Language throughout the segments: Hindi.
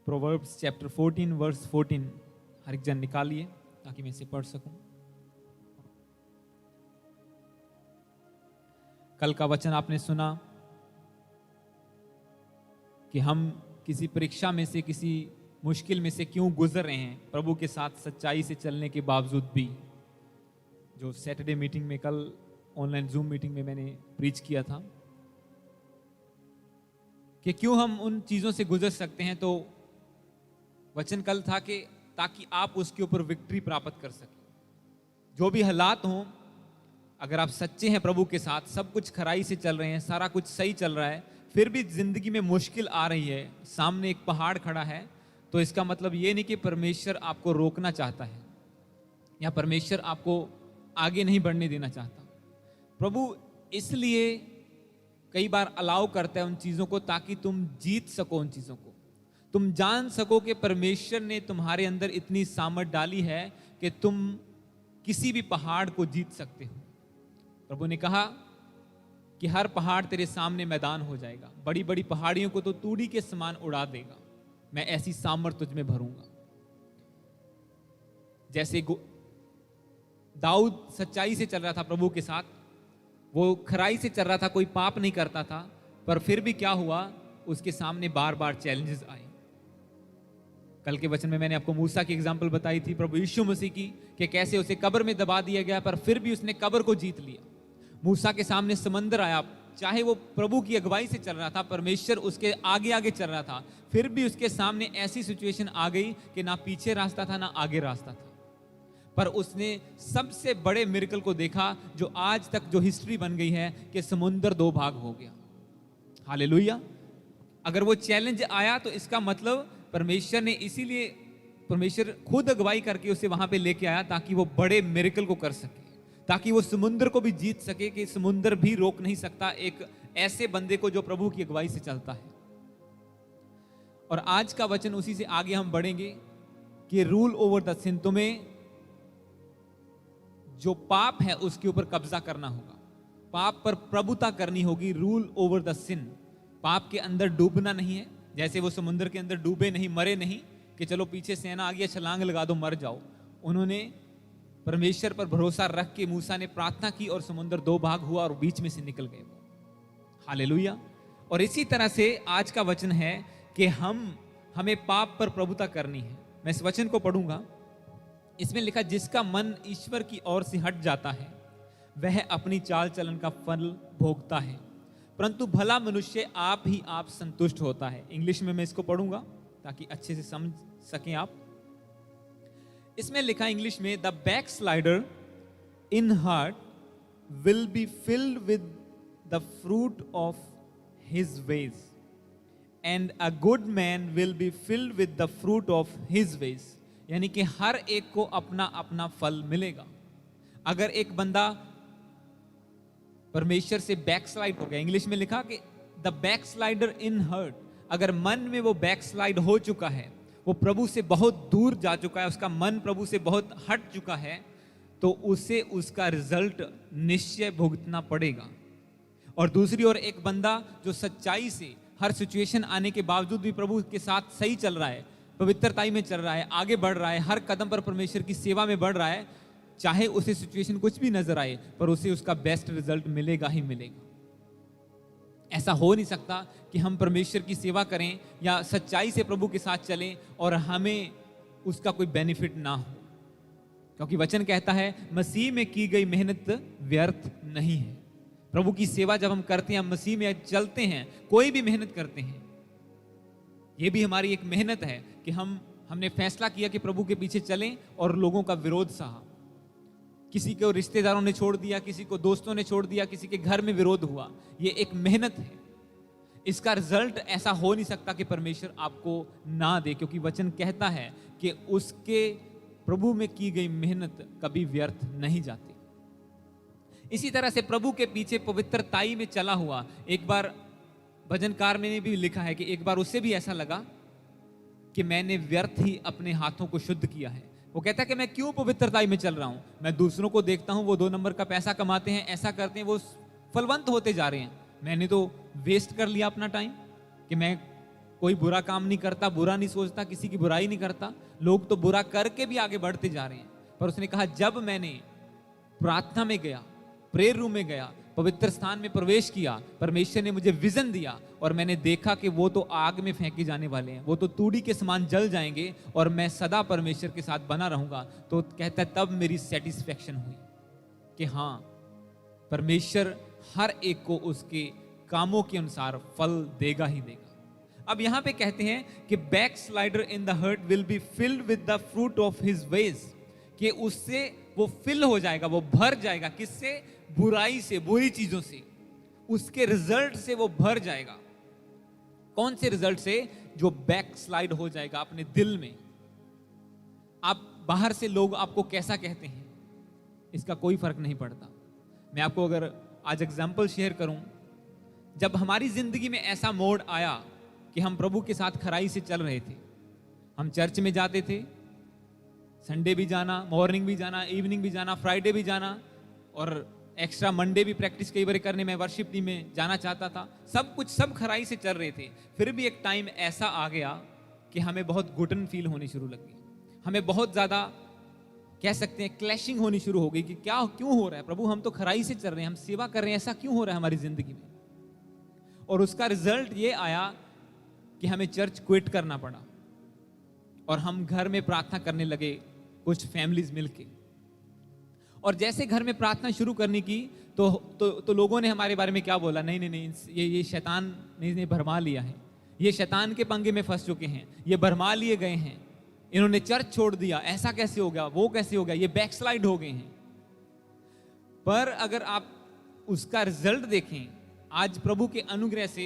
प्रोवर्ब्स चैप्टर 14 वर्स 14 हर एक जन निकालिए ताकि मैं इसे पढ़ सकूं। कल का वचन आपने सुना कि हम किसी परीक्षा में से, किसी मुश्किल में से क्यों गुजर रहे हैं प्रभु के साथ सच्चाई से चलने के बावजूद भी। जो सैटरडे मीटिंग में, कल ऑनलाइन जूम मीटिंग में मैंने प्रीच किया था कि क्यों हम उन चीजों से गुजर सकते हैं। तो वचन कल था कि ताकि आप उसके ऊपर विक्ट्री प्राप्त कर सकें। जो भी हालात हों, अगर आप सच्चे हैं प्रभु के साथ, सब कुछ खराई से चल रहे हैं, सारा कुछ सही चल रहा है, फिर भी जिंदगी में मुश्किल आ रही है, सामने एक पहाड़ खड़ा है, तो इसका मतलब ये नहीं कि परमेश्वर आपको रोकना चाहता है या परमेश्वर आपको आगे नहीं बढ़ने देना चाहता। प्रभु इसलिए कई बार अलाउ करता है उन चीजों को ताकि तुम जीत सको उन चीजों को। तुम जान सको कि परमेश्वर ने तुम्हारे अंदर इतनी सामर्थ डाली है कि तुम किसी भी पहाड़ को जीत सकते हो। प्रभु ने कहा कि हर पहाड़ तेरे सामने मैदान हो जाएगा, बड़ी बड़ी पहाड़ियों को तो तूड़ी के समान उड़ा देगा, मैं ऐसी सामर्थ तुझ में भरूंगा। जैसे दाऊद सच्चाई से चल रहा था प्रभु के साथ, वो खराई से चल रहा था, कोई पाप नहीं करता था, पर फिर भी क्या हुआ, उसके सामने बार बार चैलेंजेस आए। कल के वचन में मैंने आपको मूसा की एग्जांपल बताई थी, प्रभु यीशु मसीह की, कि कैसे उसे कब्र में दबा दिया गया पर फिर भी उसने कब्र को जीत लिया। मूसा के सामने समंदर आया, चाहे वो प्रभु की अगुवाई से चल रहा था, परमेश्वर उसके आगे आगे चल रहा था, फिर भी उसके सामने ऐसी सिचुएशन आ गई कि ना पीछे रास्ता था ना आगे रास्ता था, पर उसने सबसे बड़े मिरेकल को देखा जो आज तक जो हिस्ट्री बन गई है कि समुंदर दो भाग हो गया। हालेलुया। अगर वो चैलेंज आया तो इसका मतलब परमेश्वर ने, इसीलिए परमेश्वर खुद अगुवाई करके उसे वहां पे लेके आया ताकि वो बड़े मिरेकल को कर सके, ताकि वो समुंदर को भी जीत सके कि समुंदर भी रोक नहीं सकता एक ऐसे बंदे को जो प्रभु की अगुवाई से चलता है। और आज का वचन उसी से आगे हम बढ़ेंगे कि रूल ओवर द सिन, तुम्हें जो पाप है उसके ऊपर कब्जा करना होगा, पाप पर प्रभुता करनी होगी। रूल ओवर द सिन, पाप के अंदर डूबना नहीं है, जैसे वो समुद्र के अंदर डूबे नहीं, मरे नहीं कि चलो पीछे सेना आ गया छलांग लगा दो मर जाओ। उन्होंने परमेश्वर पर भरोसा रख के मूसा ने प्रार्थना की और समुद्र दो भाग हुआ और बीच में से निकल गए वो। हालेलुया। और इसी तरह से आज का वचन है कि हमें पाप पर प्रभुता करनी है। मैं इस वचन को पढ़ूंगा, इसमें लिखा, जिसका मन ईश्वर की ओर से हट जाता है वह अपनी चाल चलन का फल भोगता है, परंतु भला मनुष्य आप ही आप संतुष्ट होता है। इंग्लिश में मैं इसको पढ़ूंगा ताकि अच्छे से समझ सकें आप। इसमें लिखा इंग्लिश में, the back slider in heart will be filled with the fruit of his veg and a good man will be filled with the fruit of his veg. यानी कि हर एक को अपना अपना फल मिलेगा। अगर एक बंदा परमेश्वर से बैकस्लाइड हो गया, इंग्लिश में लिखा कि द बैकस्लाइडर इन हर्ट, अगर मन में वो बैकस्लाइड हो चुका है, वो प्रभु से बहुत दूर जा चुका है, उसका मन प्रभु से बहुत हट चुका है, तो उसे उसका रिजल्ट निश्चय भुगतना पड़ेगा। और दूसरी ओर एक बंदा जो सच्चाई से हर सिचुएशन आने के बावजूद भी प्रभु के साथ सही चल रहा है, पवित्रताई में चल रहा है, आगे बढ़ रहा है, हर कदम पर परमेश्वर की सेवा में बढ़ रहा है, चाहे उसे सिचुएशन कुछ भी नजर आए पर उसे उसका बेस्ट रिजल्ट मिलेगा ही मिलेगा। ऐसा हो नहीं सकता कि हम परमेश्वर की सेवा करें या सच्चाई से प्रभु के साथ चलें और हमें उसका कोई बेनिफिट ना हो, क्योंकि वचन कहता है मसीह में की गई मेहनत व्यर्थ नहीं है। प्रभु की सेवा जब हम करते हैं, हम मसीह में चलते हैं, कोई भी मेहनत करते हैं, ये भी हमारी एक मेहनत है कि हमने फैसला किया कि प्रभु के पीछे चलें और लोगों का विरोध सहा। किसी को रिश्तेदारों ने छोड़ दिया, किसी को दोस्तों ने छोड़ दिया, किसी के घर में विरोध हुआ, ये एक मेहनत है। इसका रिजल्ट ऐसा हो नहीं सकता कि परमेश्वर आपको ना दे, क्योंकि वचन कहता है कि उसके प्रभु में की गई मेहनत कभी व्यर्थ नहीं जाती। इसी तरह से प्रभु के पीछे पवित्रताई में चला हुआ, एक बार भजनकार में भी लिखा है कि एक बार उससे भी ऐसा लगा कि मैंने व्यर्थ ही अपने हाथों को शुद्ध किया है। वो कहता है कि मैं क्यों पवित्रताई में चल रहा हूं, मैं दूसरों को देखता हूं, वो 2 नंबर का पैसा कमाते हैं, ऐसा करते हैं, वो फलवंत होते जा रहे हैं, मैंने तो वेस्ट कर लिया अपना टाइम कि मैं कोई बुरा काम नहीं करता, बुरा नहीं सोचता, किसी की बुराई नहीं करता। लोग तो बुरा करके भी आगे बढ़ते जा रहे हैं। पर उसने कहा जब मैंने प्रार्थना में गया, प्रेयर रूम में गया, पवित्र स्थान में प्रवेश किया, परमेश्वर ने मुझे विजन दिया और मैंने देखा कि वो तो आग में फेंके जाने वाले हैं, वो तो तूड़ी के समान जल जाएंगे और मैं सदा परमेश्वर के साथ बना रहूंगा। तो कहता है तब मेरी सेटिस्फेक्शन हुई कि हाँ, परमेश्वर हर एक को उसके कामों के अनुसार फल देगा ही देगा। अब यहां पे कहते हैं कि backslider in the heart will be filled with the fruit of his ways, कि उससे वो फिल हो जाएगा, वो भर जाएगा। किससे? बुराई से, बुरी चीजों से, उसके रिजल्ट से वो भर जाएगा। कौन से रिजल्ट से? जो बैक स्लाइड हो जाएगा अपने दिल में। आप बाहर से लोग आपको कैसा कहते हैं इसका कोई फर्क नहीं पड़ता। मैं आपको अगर आज एग्जाम्पल शेयर करूं, जब हमारी जिंदगी में ऐसा मोड़ आया कि हम प्रभु के साथ खराई से चल रहे थे, हम चर्च में जाते थे, संडे भी जाना, मॉर्निंग भी जाना, इवनिंग भी जाना, फ्राइडे भी जाना, और एक्स्ट्रा मंडे भी प्रैक्टिस कई बार करने में वर्शिप टीम में जाना चाहता था। सब कुछ सब खराई से चल रहे थे। फिर भी एक टाइम ऐसा आ गया कि हमें बहुत घुटन फील होनी शुरू लगी, हमें बहुत ज्यादा कह सकते हैं क्लैशिंग होनी शुरू हो गई कि क्या क्यों हो रहा है प्रभु, हम तो खराई से चल रहे हैं, हम सेवा कर रहे हैं, ऐसा क्यों हो रहा है हमारी जिंदगी में। और उसका रिजल्ट ये आया कि हमें चर्च क्विट करना पड़ा और हम घर में प्रार्थना करने लगे, कुछ फैमिलीज मिलके। और जैसे घर में प्रार्थना शुरू करने की तो लोगों ने हमारे बारे में क्या बोला, नहीं नहीं नहीं, ये शैतान ने भरमा लिया है, ये शैतान के पंगे में फंस चुके हैं, ये भरमा लिए गए हैं, इन्होंने चर्च छोड़ दिया, ऐसा कैसे हो गया, वो कैसे हो गया, ये बैकस्लाइड हो गए हैं। पर अगर आप उसका रिजल्ट देखें, आज प्रभु के अनुग्रह से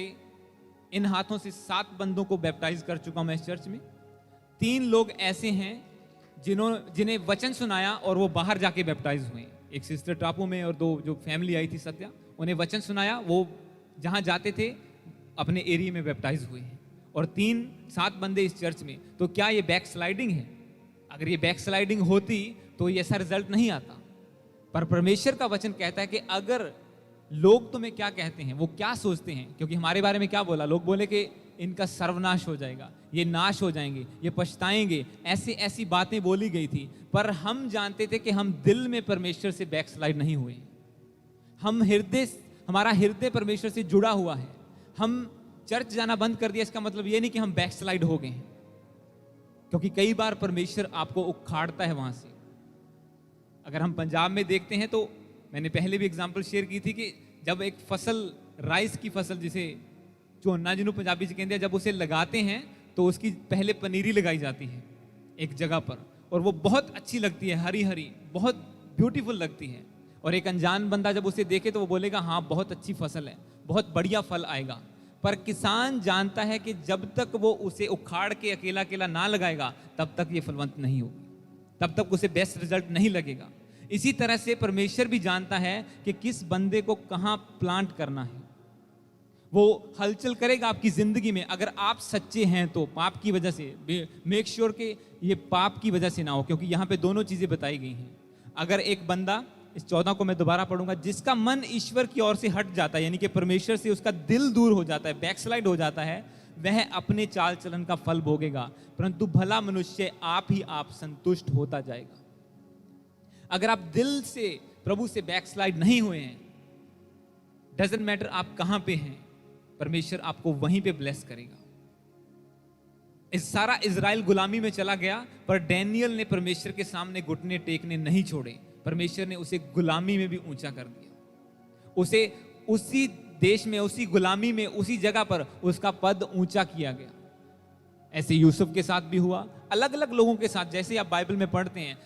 इन हाथों से 7 बंदों को बैप्टाइज कर चुका हूं मैं इस चर्च में। 3 लोग ऐसे हैं जिन्हें वचन सुनाया और वो बाहर जाके बैप्टाइज हुए। एक सिस्टर टापू में और 2 जो फैमिली आई थी सत्या, उन्हें वचन सुनाया, वो जहां जाते थे अपने एरिया में बैप्टाइज हुए हैं। और 3-7 बंदे इस चर्च में। तो क्या ये बैक स्लाइडिंग है? अगर ये बैक स्लाइडिंग होती तो ये ऐसा रिजल्ट नहीं आता। पर परमेश्वर का वचन कहता है कि अगर लोग तुम्हें क्या कहते हैं, वो क्या सोचते हैं, क्योंकि हमारे बारे में क्या बोला, लोग बोले कि इनका सर्वनाश हो जाएगा, ये नाश हो जाएंगे, ये पछताएंगे, ऐसी ऐसी बातें बोली गई थी। पर हम जानते थे कि हम दिल में परमेश्वर से बैकस्लाइड नहीं हुए। हमारा हृदय परमेश्वर से जुड़ा हुआ है। हम चर्च जाना बंद कर दिया, इसका मतलब ये नहीं कि हम बैकस्लाइड हो गए हैं, क्योंकि कई बार परमेश्वर आपको उखाड़ता है वहां से। अगर हम पंजाब में देखते हैं तो मैंने पहले भी एग्जांपल शेयर की थी कि जब एक फसल, राइस की फसल जिसे झोना जिन्हों पंजाबी से कहते हैं, जब उसे लगाते हैं तो उसकी पहले पनीरी लगाई जाती है एक जगह पर, और वो बहुत अच्छी लगती है, हरी हरी, बहुत ब्यूटीफुल लगती है। और एक अनजान बंदा जब उसे देखे तो वो बोलेगा हाँ बहुत अच्छी फसल है, बहुत बढ़िया फल आएगा। पर किसान जानता है कि जब तक वो उसे उखाड़ के अकेला अकेला ना लगाएगा तब तक ये फलवंत नहीं होगी, तब तक उसे बेस्ट रिजल्ट नहीं लगेगा। इसी तरह से परमेश्वर भी जानता है कि किस बंदे को कहां प्लांट करना है। वो हलचल करेगा आपकी जिंदगी में अगर आप सच्चे हैं तो। पाप की वजह से मेक श्योर कि ये पाप की वजह से ना हो, क्योंकि यहां पे दोनों चीजें बताई गई हैं। अगर एक बंदा, इस 14 को मैं दोबारा पढ़ूंगा, जिसका मन ईश्वर की ओर से हट जाता है, यानी कि परमेश्वर से उसका दिल दूर हो जाता है, बैकस्लाइड हो जाता है, वह अपने चाल चलन का फल भोगेगा, परंतु भला मनुष्य आप ही आप संतुष्ट होता जाएगा। अगर आप दिल से प्रभु से बैकस्लाइड नहीं हुए हैं, डजंट मैटर आप कहां पे हैं, परमेश्वर आपको वहीं पे ब्लेस करेगा। इस सारा इजराइल गुलामी में चला गया, पर डैनियल ने परमेश्वर के सामने घुटने टेकने नहीं छोड़े। परमेश्वर ने उसे गुलामी में भी ऊंचा कर दिया, उसे उसी देश में, उसी गुलामी में, उसी जगह पर उसका पद ऊंचा किया गया। ऐसे यूसुफ के साथ भी हुआ, अलग अलग लोगों के साथ। जैसे आप बाइबल में पढ़ते हैं,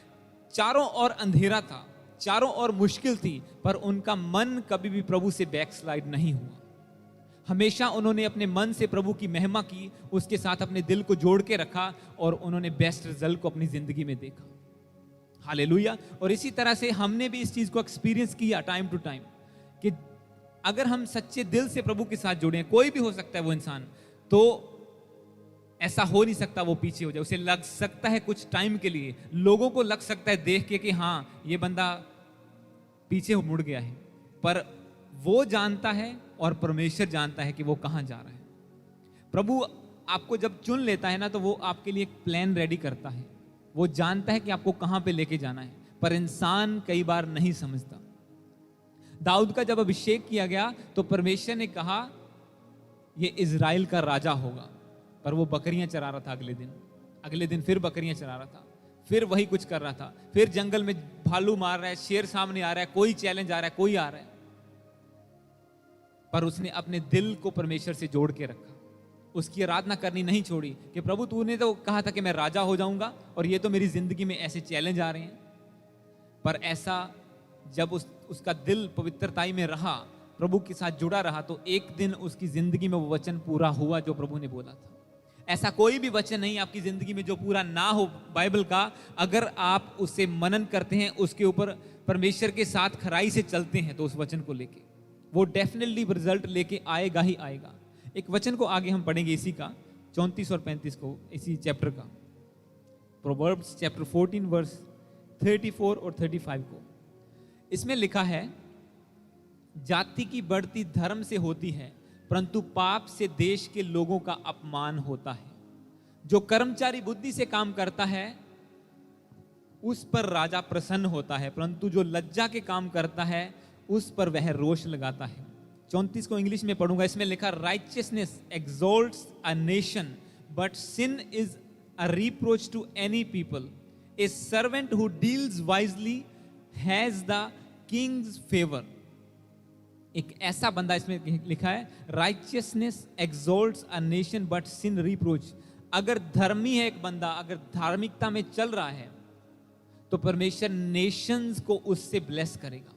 चारों ओर अंधेरा था, चारों ओर मुश्किल थी, पर उनका मन कभी भी प्रभु से बैकस्लाइड नहीं हुआ। हमेशा उन्होंने अपने मन से प्रभु की महिमा की, उसके साथ अपने दिल को जोड़ के रखा, और उन्होंने बेस्ट रिजल्ट को अपनी जिंदगी में देखा। हालेलुया। और इसी तरह से हमने भी इस चीज को एक्सपीरियंस किया टाइम टू टाइम, कि अगर हम सच्चे दिल से प्रभु के साथ जुड़े, कोई भी हो सकता है वो इंसान, तो ऐसा हो नहीं सकता वो पीछे हो जाए। उसे लग सकता है कुछ टाइम के लिए, लोगों को लग सकता है देख के कि हाँ ये बंदा पीछे मुड़ गया है, पर वो जानता है और परमेश्वर जानता है कि वो कहां जा रहा है। प्रभु आपको जब चुन लेता है ना, तो वो आपके लिए एक प्लान रेडी करता है। वो जानता है कि आपको कहां पे लेके जाना है, पर इंसान कई बार नहीं समझता। दाऊद का जब अभिषेक किया गया तो परमेश्वर ने कहा ये इजराइल का राजा होगा, पर वो बकरियां चरा रहा था। अगले दिन फिर बकरियां चरा रहा था, फिर वही कुछ कर रहा था। फिर जंगल में भालू मार रहा है, शेर सामने आ रहा है, कोई चैलेंज आ रहा है, कोई आ रहा है, पर उसने अपने दिल को परमेश्वर से जोड़ के रखा। उसकी आराधना करनी नहीं छोड़ी कि प्रभु तूने तो कहा था कि मैं राजा हो जाऊंगा, और ये तो मेरी जिंदगी में ऐसे चैलेंज आ रहे हैं। पर ऐसा जब उसका दिल पवित्रताई में रहा, प्रभु के साथ जुड़ा रहा, तो एक दिन उसकी जिंदगी में वो वचन पूरा हुआ जो प्रभु ने बोला था। ऐसा कोई भी वचन नहीं आपकी जिंदगी में जो पूरा ना हो बाइबल का, अगर आप उसे मनन करते हैं, उसके ऊपर परमेश्वर के साथ खराई से चलते हैं, तो उस वचन को लेके वो डेफिनेटली रिजल्ट लेके आएगा ही आएगा। एक वचन को आगे हम पढ़ेंगे इसी का 34 और 35 को, इसी चैप्टर का, प्रोवर्ब्स चैप्टर 14 वर्स 34 और 35 को। इसमें लिखा है, जाति की बढ़ती धर्म से होती है, परंतु पाप से देश के लोगों का अपमान होता है। जो कर्मचारी बुद्धि से काम करता है उस पर राजा प्रसन्न होता है, परंतु जो लज्जा के काम करता है उस पर वह रोष लगाता है। 34 को इंग्लिश में पढ़ूंगा। इसमें लिखा, righteousness exalts a nation but sin is a reproach to any people. A servant who deals wisely has the king's favour. एक ऐसा बंदा, इसमें लिखा है, righteousness exalts a nation but sin reproach. अगर धर्मी है एक बंदा, अगर धार्मिकता में चल रहा है, तो परमेश्वर नेशंस को उससे ब्लेस करेगा।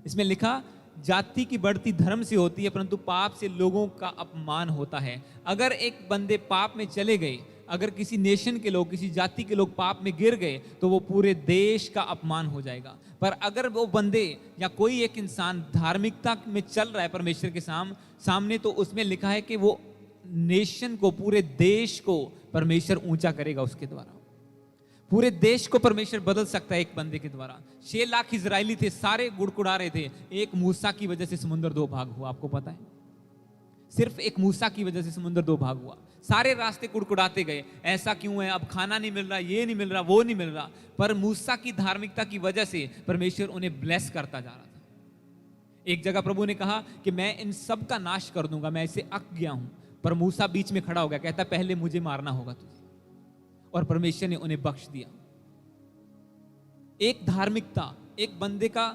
इसमें लिखा, जाति की बढ़ती धर्म से होती है, परंतु पाप से लोगों का अपमान होता है। अगर एक बंदे पाप में चले गए, अगर किसी नेशन के लोग, किसी जाति के लोग पाप में गिर गए, तो वो पूरे देश का अपमान हो जाएगा। पर अगर वो बंदे या कोई एक इंसान धार्मिकता में चल रहा है परमेश्वर के सामने, तो उसमें लिखा है कि वो नेशन को, पूरे देश को परमेश्वर ऊंचा करेगा उसके द्वारा। पूरे देश को परमेश्वर बदल सकता है एक बंदे के द्वारा। 6 लाख इजरायली थे, सारे गुड़कुड़ा रहे थे। एक मूसा की वजह से समुद्र 2 भाग हुआ, आपको पता है? सिर्फ एक मूसा की वजह से समुद्र 2 भाग हुआ। सारे रास्ते कुड़कुड़ाते गए, ऐसा क्यों है, अब खाना नहीं मिल रहा, ये नहीं मिल रहा, वो नहीं मिल रहा। पर मूसा की धार्मिकता की वजह से परमेश्वर उन्हें ब्लेस करता जा रहा था। एक जगह प्रभु ने कहा कि मैं इन सब का नाश कर दूंगा, मैं इसे अक गया हूं। पर मूसा बीच में खड़ा हो गया, कहता पहले मुझे मारना होगा तुझे, और परमेश्वर ने उन्हें बख्श दिया। एक धार्मिकता, एक बंदे का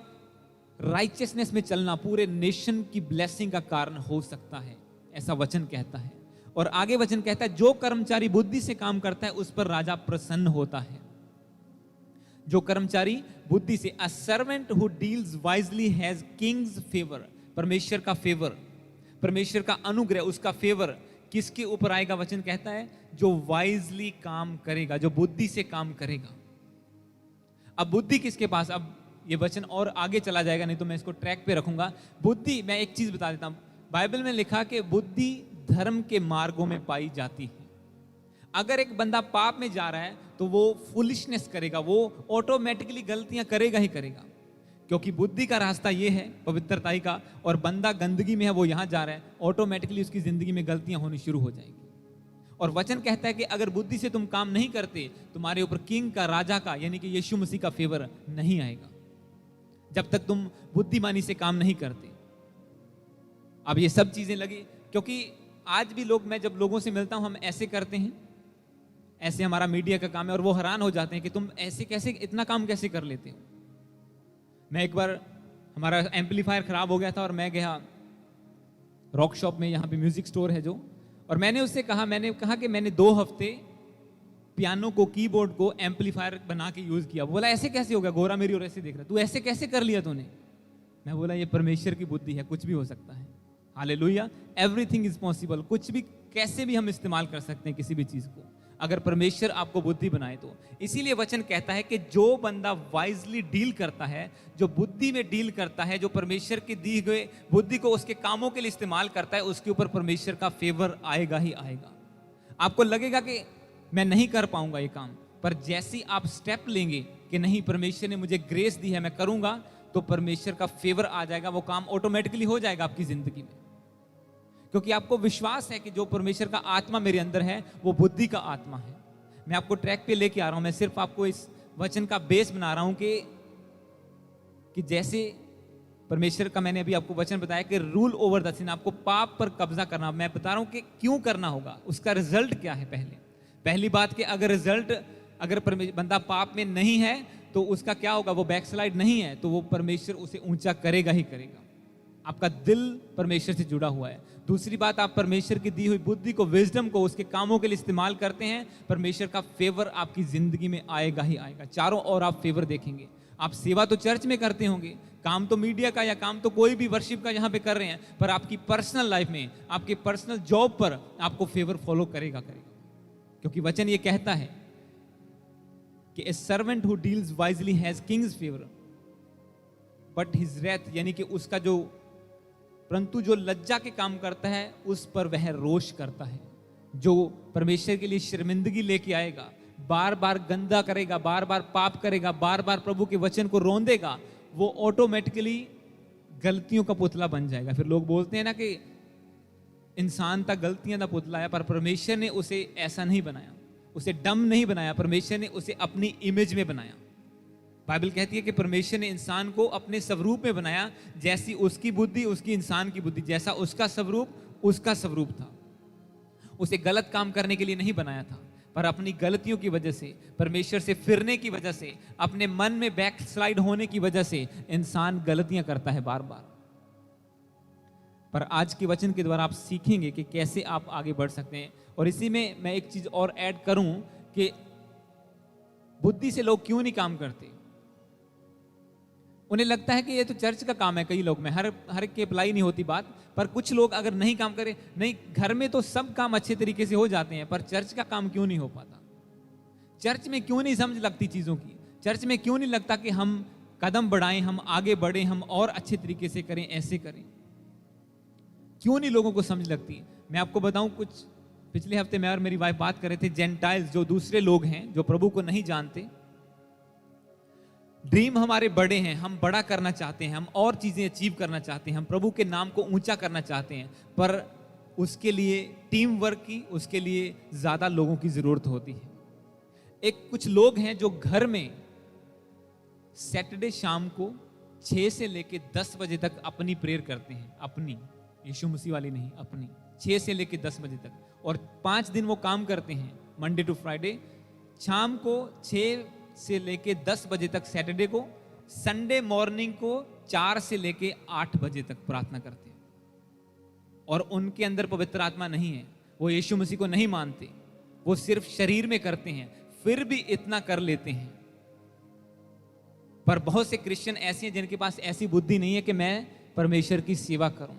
राइचियसनेस में चलना पूरे नेशन की ब्लेसिंग का कारण हो सकता है, ऐसा वचन कहता है। और आगे वचन कहता है, जो कर्मचारी बुद्धि से काम करता है उस पर राजा प्रसन्न होता है। जो कर्मचारी बुद्धि से, a servant who deals wisely has Kings favour. परमेश्वर का फेवर, परमेश्वर का अनुग्रह, उसका फेवर किसके ऊपर आएगा? वचन कहता है, जो वाइजली काम करेगा, जो बुद्धि से काम करेगा। अब बुद्धि किसके पास? अब ये वचन और आगे चला जाएगा, नहीं तो मैं इसको ट्रैक पे रखूंगा। बुद्धि, मैं एक चीज बता देता हूं, बाइबल में लिखा कि बुद्धि धर्म के मार्गों में पाई जाती है। अगर एक बंदा पाप में जा रहा है तो वो फुलिशनेस करेगा, वो ऑटोमेटिकली गलतियां करेगा ही करेगा, क्योंकि बुद्धि का रास्ता ये है पवित्रताई का, और बंदा गंदगी में है, वो यहां जा रहा है, ऑटोमेटिकली उसकी जिंदगी में गलतियां होनी शुरू हो जाएंगी। और वचन कहता है कि अगर बुद्धि से तुम काम नहीं करते, तुम्हारे ऊपर किंग का, राजा का, यानी कि यीशु मसीह का फेवर नहीं आएगा, जब तक तुम बुद्धिमानी से काम नहीं करते। अब ये सब चीजें लगी, क्योंकि आज भी लोग, मैं जब लोगों से मिलता हूं, हम ऐसे करते हैं, ऐसे हमारा मीडिया का काम है, और वो हैरान हो जाते हैं कि तुम ऐसे कैसे, इतना काम कैसे कर लेते हो। मैं एक बार, हमारा एम्पलीफायर खराब हो गया था और मैं गया रॉक शॉप में, यहाँ पे म्यूजिक स्टोर है जो, और मैंने उससे कहा, कि मैंने 2 हफ्ते पियानो को, कीबोर्ड को एम्पलीफायर बना के यूज किया। बोला ऐसे कैसे हो गया? गोरा मेरी और ऐसे देख रहा, तू ऐसे कैसे कर लिया तूने? मैं बोला ये परमेश्वर की बुद्धि है, कुछ भी हो सकता है। Hallelujah, everything is possible. कुछ भी, कैसे भी हम इस्तेमाल कर सकते हैं किसी भी चीज को, अगर परमेश्वर आपको बुद्धि बनाए तो। इसीलिए वचन कहता है कि जो बंदा वाइजली डील करता है, जो बुद्धि में डील करता है, जो परमेश्वर की दी हुई बुद्धि को उसके कामों के लिए इस्तेमाल करता है, उसके ऊपर परमेश्वर का फेवर आएगा ही आएगा। आपको लगेगा कि मैं नहीं कर पाऊंगा ये काम, पर जैसी आप स्टेप लेंगे कि नहीं, परमेश्वर ने मुझे ग्रेस दी है, मैं करूंगा, तो परमेश्वर का फेवर आ जाएगा, वो काम ऑटोमेटिकली हो जाएगा आपकी जिंदगी में। क्योंकि आपको विश्वास है कि जो परमेश्वर का आत्मा मेरे अंदर है वो बुद्धि का आत्मा है। मैं आपको ट्रैक पे लेके आ रहा हूं, मैं सिर्फ आपको इस वचन का बेस बना रहा हूं कि जैसे परमेश्वर का मैंने अभी आपको वचन बताया कि रूल ओवर द सिन, आपको पाप पर कब्जा करना। मैं बता रहा हूं कि क्यों करना होगा, उसका रिजल्ट क्या है। पहली बात कि अगर बंदा पाप में नहीं है तो उसका क्या होगा, वो बैकस्लाइड नहीं है तो वो परमेश्वर उसे ऊंचा करेगा ही करेगा। आपका दिल परमेश्वर से जुड़ा हुआ है। दूसरी बात, आप परमेश्वर की दी हुई बुद्धि को, विजडम को उसके कामों के लिए इस्तेमाल करते हैं, परमेश्वर का फेवर आपकी जिंदगी में आएगा ही आएगा। चारों ओर आप फेवर देखेंगे। आप सेवा तो चर्च में करते होंगे, काम तो मीडिया का या काम तो कोई भी वर्शिप का यहाँ पे कर रहे हैं, पर आपकी पर्सनल लाइफ में, आपके पर्सनल जॉब पर आपको फेवर फॉलो करेगा। क्योंकि वचन ये कहता है कि ए servant who deals wisely has Kings favour but his Wraith, यानी कि उसका जो, परंतु जो लज्जा के काम करता है उस पर वह रोष करता है। जो परमेश्वर के लिए शर्मिंदगी लेके आएगा, बार बार गंदा करेगा, बार बार पाप करेगा, बार बार प्रभु के वचन को रोंदेगा, वो ऑटोमेटिकली गलतियों का पुतला बन जाएगा। फिर लोग बोलते हैं ना कि इंसान था गलतियां का पुतला है, पर परमेश्वर ने उसे ऐसा नहीं बनाया, उसे डम नहीं बनाया, परमेश्वर ने उसे अपनी इमेज में बनाया। बाइबल कहती है कि परमेश्वर ने इंसान को अपने स्वरूप में बनाया, जैसी उसकी बुद्धि उसकी इंसान की बुद्धि, जैसा उसका स्वरूप उसका स्वरूप था। उसे गलत काम करने के लिए नहीं बनाया था, पर अपनी गलतियों की वजह से, परमेश्वर से फिरने की वजह से, अपने मन में बैक स्लाइड होने की वजह से इंसान गलतियां करता है बार बार। पर आज के वचन के द्वारा आप सीखेंगे कि कैसे आप आगे बढ़ सकते हैं। और इसी में मैं एक चीज और ऐड करूं कि बुद्धि से लोग क्यों नहीं काम करते। उन्हें लगता है कि ये तो चर्च का काम है, कई लोग में हर एक की अप्लाई नहीं होती बात, पर कुछ लोग अगर नहीं काम करें, नहीं, घर में तो सब काम अच्छे तरीके से हो जाते हैं, पर चर्च का काम क्यों नहीं हो पाता। चर्च में क्यों नहीं समझ लगती चीजों की, चर्च में क्यों नहीं लगता कि हम कदम बढ़ाएं, हम आगे बढ़ें, हम और अच्छे तरीके से करें, ऐसे करें, क्यों नहीं लोगों को समझ लगती। मैं आपको बताऊं, कुछ पिछले हफ्ते मैं और मेरी वाइफ बात कर रहे थे, जेंटाइल्स जो दूसरे लोग हैं जो प्रभु को नहीं जानते, ड्रीम हमारे बड़े हैं, हम बड़ा करना चाहते हैं, हम और चीजें अचीव करना चाहते हैं, हम प्रभु के नाम को ऊंचा करना चाहते हैं, पर उसके लिए टीम वर्क की, उसके लिए ज्यादा लोगों की जरूरत होती है। कुछ लोग हैं जो घर में सैटरडे शाम को 6 से लेके 10 बजे तक अपनी प्रेयर करते हैं, अपनी, यीशु मसीह वाली नहीं, अपनी, 6 से लेके 10 बजे तक, और 5 दिन वो काम करते हैं, मंडे टू फ्राइडे, शाम को 6 से लेके 10 बजे तक सैटरडे को, संडे मॉर्निंग को 4 से लेके 8 बजे तक प्रार्थना करते हैं। और उनके अंदर पवित्र आत्मा नहीं है, वो यीशु मसीह को नहीं मानते, वो सिर्फ शरीर में करते हैं, फिर भी इतना कर लेते हैं। पर बहुत से क्रिश्चियन ऐसे हैं जिनके पास ऐसी बुद्धि नहीं है कि मैं परमेश्वर की सेवा करूं,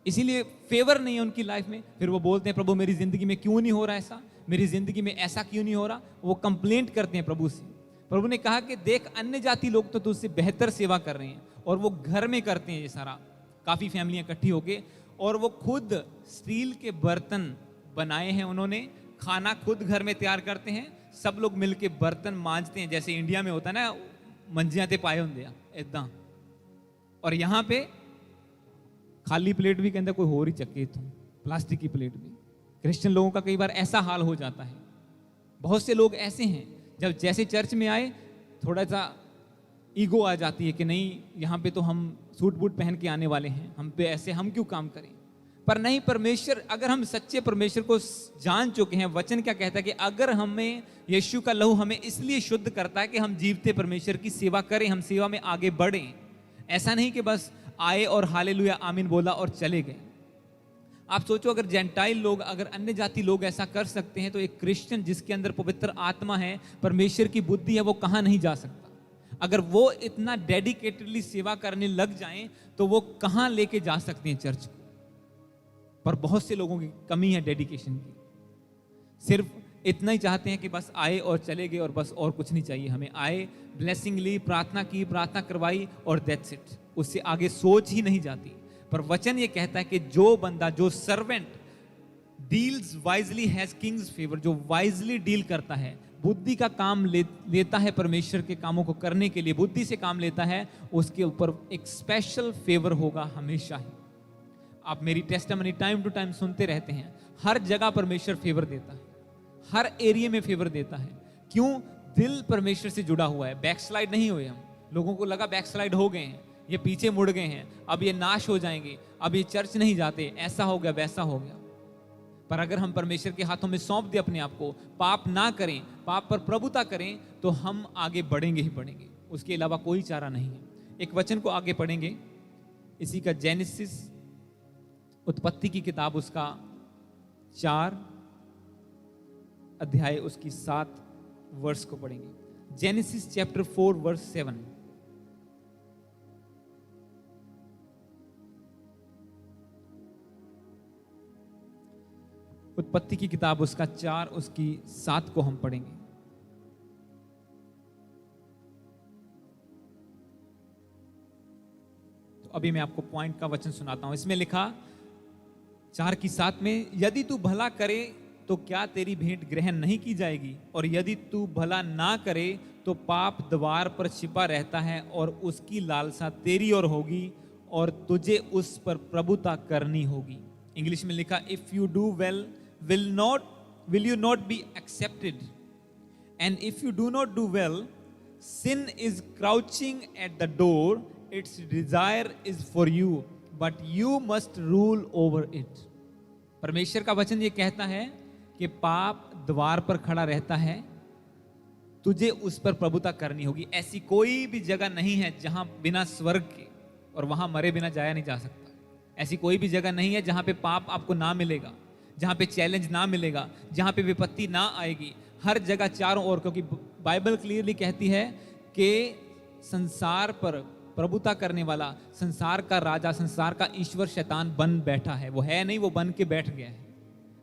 इसीलिए फेवर नहीं है उनकी लाइफ में। फिर वो बोलते हैं प्रभु मेरी जिंदगी में क्यों नहीं हो रहा ऐसा, मेरी जिंदगी में ऐसा क्यों नहीं हो रहा। वो कंप्लेंट करते हैं प्रभु से। प्रभु ने कहा कि देख, अन्य जाति लोग तो तुझसे बेहतर सेवा कर रहे हैं, और वो घर में करते हैं ये सारा, काफी फैमिलियां इकट्ठी होके, और वो खुद स्टील के बर्तन बनाए हैं उन्होंने, खाना खुद घर में तैयार करते हैं, सब लोग मिलके बर्तन मांजते हैं, जैसे इंडिया में होता है ना, मंजियां ते पाए होंगे इदा। और यहाँ पे खाली प्लेट भी कहते कोई हो रही चक्के थू, प्लास्टिक की प्लेट भी। क्रिश्चियन लोगों का कई बार ऐसा हाल हो जाता है। बहुत से लोग ऐसे हैं, जब जैसे चर्च में आए थोड़ा सा ईगो आ जाती है कि नहीं, यहाँ पे तो हम सूट बूट पहन के आने वाले हैं, हम पे ऐसे हम क्यों काम करें। पर नहीं, परमेश्वर, अगर हम सच्चे परमेश्वर को जान चुके हैं, वचन क्या कहता है कि अगर हमें यीशु का लहू हमें इसलिए शुद्ध करता है कि हम जीवते परमेश्वर की सेवा करें, हम सेवा में आगे बढ़ें। ऐसा नहीं कि बस आए और हालेलुया आमीन बोला और चले गए। आप सोचो, अगर जेंटाइल लोग, अगर अन्य जाति लोग ऐसा कर सकते हैं, तो एक क्रिश्चियन जिसके अंदर पवित्र आत्मा है, परमेश्वर की बुद्धि है, वो कहाँ नहीं जा सकता। अगर वो इतना डेडिकेटेडली सेवा करने लग जाएं, तो वो कहाँ लेके जा सकते हैं चर्च को। पर बहुत से लोगों की कमी है डेडिकेशन की, सिर्फ इतना ही चाहते हैं कि बस आए और चले गए, और बस और कुछ नहीं चाहिए हमें। आए, ब्लेसिंग ली, प्रार्थना की, प्रार्थना करवाई, और दैट्स इट, उससे आगे सोच ही नहीं जाती। पर वचन ये कहता है कि जो बंदा, जो servant deals wisely has Kings favour, जो वाइजली डील करता है, बुद्धि का काम लेता है, परमेश्वर के कामों को करने के लिए बुद्धि से काम लेता है, उसके ऊपर एक स्पेशल फेवर होगा हमेशा ही। आप मेरी टेस्टामनी टाइम टू टाइम सुनते रहते हैं, हर जगह परमेश्वर फेवर देता है, हर एरिया में फेवर देता है। क्यों? दिल परमेश्वर से जुड़ा हुआ है। बैकस्लाइड नहीं हुए हम। लोगों को लगा बैकस्लाइड हो गए हैं, ये पीछे मुड़ गए हैं, अब ये नाश हो जाएंगे, अब ये चर्च नहीं जाते, ऐसा हो गया वैसा हो गया। पर अगर हम परमेश्वर के हाथों में सौंप दें अपने आप को, पाप ना करें, पाप पर प्रभुता करें, तो हम आगे बढ़ेंगे ही बढ़ेंगे। उसके अलावा कोई चारा नहीं है। एक वचन को आगे पढ़ेंगे, इसी का जेनेसिस उत्पत्ति की किताब, उसका 4 अध्याय, उसकी 7 वर्ष को पढ़ेंगे। Genesis chapter 4 verse 7। उत्पत्ति की किताब उसका 4 उसकी 7 को हम पढ़ेंगे। तो अभी मैं आपको पॉइंट का वचन सुनाता हूं। इसमें लिखा 4 की 7 में, यदि तू भला करे तो क्या तेरी भेंट ग्रहण नहीं की जाएगी, और यदि तू भला ना करे तो पाप द्वार पर छिपा रहता है और उसकी लालसा तेरी ओर होगी और तुझे उस पर प्रभुता करनी होगी। इंग्लिश में लिखा, if you do well will you not be accepted, and if you do not do well, sin is crouching at the door, its desire is for you, but you must rule over it। परमेश्वर का वचन ये कहता है कि पाप द्वार पर खड़ा रहता है, तुझे उस पर प्रभुता करनी होगी। ऐसी कोई भी जगह नहीं है जहां बिना स्वर्ग के और वहां मरे बिना जाया नहीं जा सकता। ऐसी कोई भी जगह नहीं है जहां पे पाप आपको ना मिलेगा, जहां पे चैलेंज ना मिलेगा, जहां पे विपत्ति ना आएगी। हर जगह चारों ओर, क्योंकि बाइबल क्लियरली कहती है कि संसार पर प्रभुता करने वाला, संसार का राजा, संसार का ईश्वर शैतान बन बैठा है। वो है नहीं, वो बन के बैठ गया है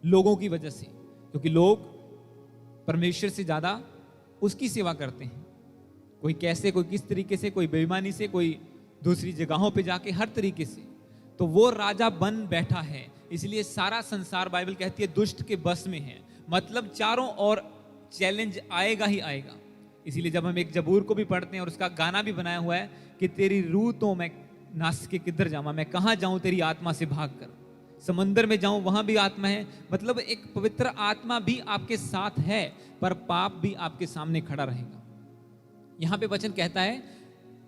लोगों की वजह से, क्योंकि लोग परमेश्वर से ज्यादा उसकी सेवा करते हैं। कोई कैसे, कोई किस तरीके से, कोई बेईमानी से, कोई दूसरी जगहों पे जाके, हर तरीके से। तो वो राजा बन बैठा है, इसलिए सारा संसार, बाइबल कहती है, दुष्ट के बस में है। मतलब चारों ओर चैलेंज आएगा ही आएगा। इसीलिए जब हम एक जबूर को भी पढ़ते हैं और उसका गाना भी बनाया हुआ है कि तेरी रूह तो मैं नास के किधर जाऊं, मैं कहां जाऊं तेरी आत्मा से भागकर, समंदर में जाऊं वहां भी आत्मा है। मतलब एक पवित्र आत्मा भी आपके साथ है, पर पाप भी आपके सामने खड़ा रहेगा। यहां पे वचन कहता है,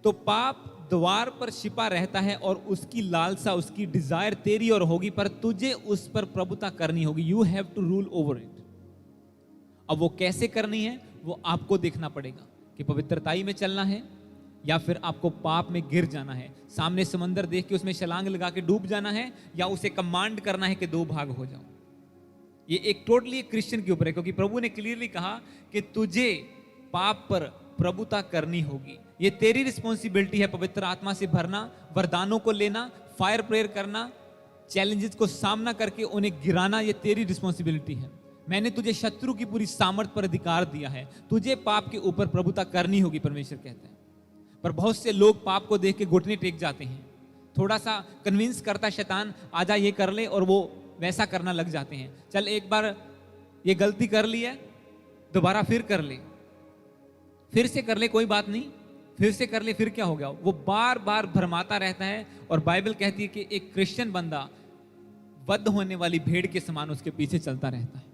तो पाप द्वार पर छिपा रहता है और उसकी लालसा, उसकी डिजायर तेरी ओर होगी, पर तुझे उस पर प्रभुता करनी होगी। You have to rule over it. अब वो कैसे करनी है, वो आपको देखना पड़ेगा कि पवित्रताई में चलना है या फिर आपको पाप में गिर जाना है। सामने समंदर देख के उसमें छलांग लगा के डूब जाना है, या उसे कमांड करना है कि 2 भाग हो जाओ। ये एक टोटली क्रिश्चियन के ऊपर है, क्योंकि प्रभु ने क्लियरली कहा कि तुझे पाप पर प्रभुता करनी होगी। ये तेरी रिस्पॉन्सिबिलिटी है, पवित्र आत्मा से भरना, वरदानों को लेना, फायर प्रेयर करना, चैलेंजेस को सामना करके उन्हें गिराना, ये तेरी रिस्पॉन्सिबिलिटी है। मैंने तुझे शत्रु की पूरी सामर्थ पर अधिकार दिया है, तुझे पाप के ऊपर प्रभुता करनी होगी, परमेश्वर कहता है। पर बहुत से लोग पाप को देख के घुटने टेक जाते हैं। थोड़ा सा कन्विंस करता शैतान, आजा ये कर ले, और वो वैसा करना लग जाते हैं। चल एक बार ये गलती कर ली है, दोबारा फिर कर ले, फिर से कर ले, कोई बात नहीं, फिर से कर ले, फिर क्या हो गया। वो बार बार भरमाता रहता है। और बाइबल कहती है कि एक क्रिश्चियन बंदा वध होने वाली भेड़ के समान उसके पीछे चलता रहता है।